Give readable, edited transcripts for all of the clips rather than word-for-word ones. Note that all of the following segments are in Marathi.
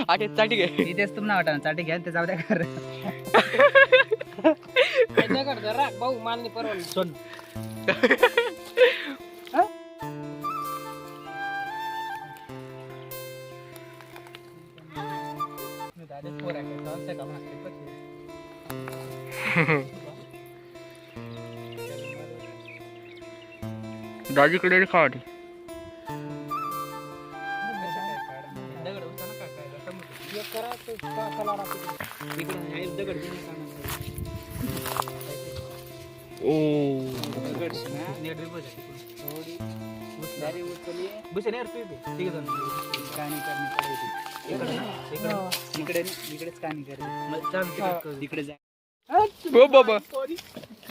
आटे चाटी घे इथेच तुम्हाला वाटणार चाटी घ्या ते जाऊ द्या कर दगड धर राख भाऊ मालनी परवडलं सोन दाजीकडे खावाटी ओ हो बाबा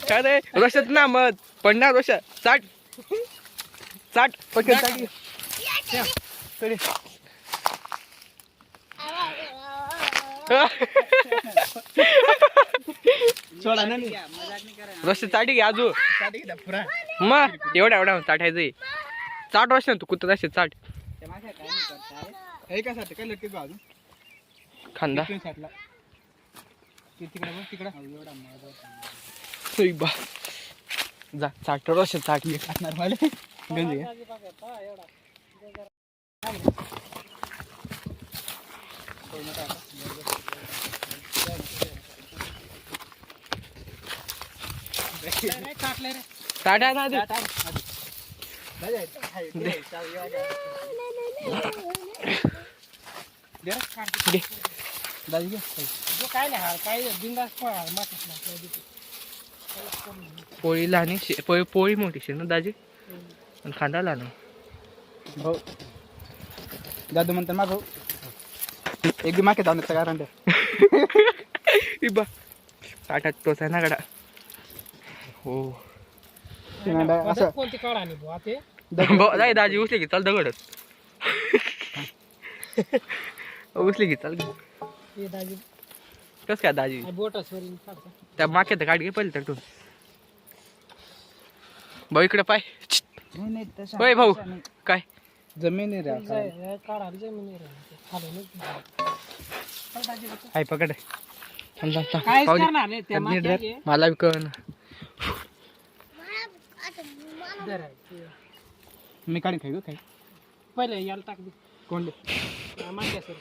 काय रे रशात ना मत पडणार रशा चाट चाट पटकन चाट सोडा ना रस्ते चाटी घे आजू मग एवढा एवढा चाटायचंय चाट वर्ष तू कुत्ता असे चाट एकासाठी काय लटके तू अजून खांदा साठला तिकडे बा जा चाट रस्ते चाट घे असणार मला गंजी चाट आहे ना पोळी लहान पोळी मोठी शे ना दाजी आणि खांदा लहान भाऊ दादू म्हणतात मा भाऊ एक बी मागे जाऊन कारण बा ताटात टोचा ना गडा हो असं कोणती काढा आणि बुवा ते नाही दाजी उचले की चाल दगडच उचले की चाल हे दाजी कस काय दाजी बोट सोडून काढतो त्या माक्यात काढ घे पहिले तर भाऊ इकडे पाय होय भाऊ काय जमीन रे काढा जमीन हाय पकड काय करणार रे त्या मागे मला कळ मी काढून खाऊ काय पहिले याला टाक दे कोणले मागे सर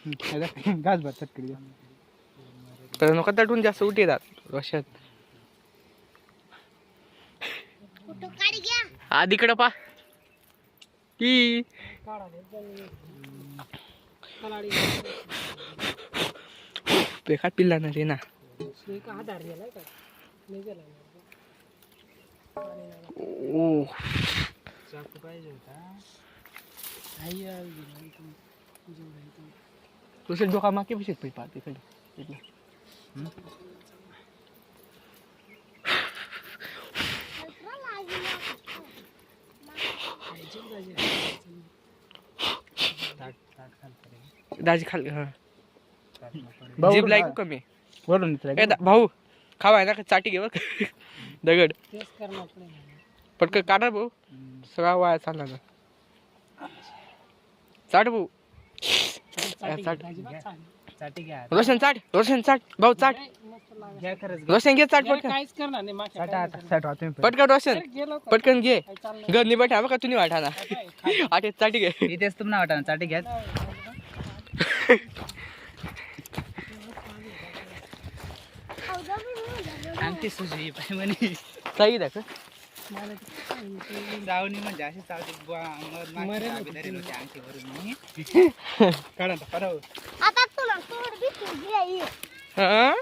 घास भर चटकडी तर नका तटून जास्त उठी येतात रशात आधीकडं पा की काढा बेकार पिल्ला ना रे ना का आधार गेलाय का नाही गेला ओ चाकू पाहिजे होता तुझे डोका मागे बसत पाहिजे पा तिकडे दाजी खाल हा जीभ लायक कमी वरून भाऊ खावाय ना चाटी घे बघ दगड तेच करणार पडेल पटकन काढा भाऊ सगळा वाया चालला ना चाट भाऊ चाटी घ्या रोशन चाट भाऊ चाट घ्या खरंच रोशन घे चाट पटकन काहीच करणार नाही मागे साठा आता साठा तुम्ही पटकन रोशन गेलो पटकन घे घर नि बैठा बघा तुम्ही वाटा ना आटे चाटी घे इथेच तुम्हाला वाटणार चाटी घ्या आमची सुजी पाय म्हणे सही दाख जाऊनी म्हणजे अशी चालते आमची भरून काढा आता तुला सोड बी तुझी आई हा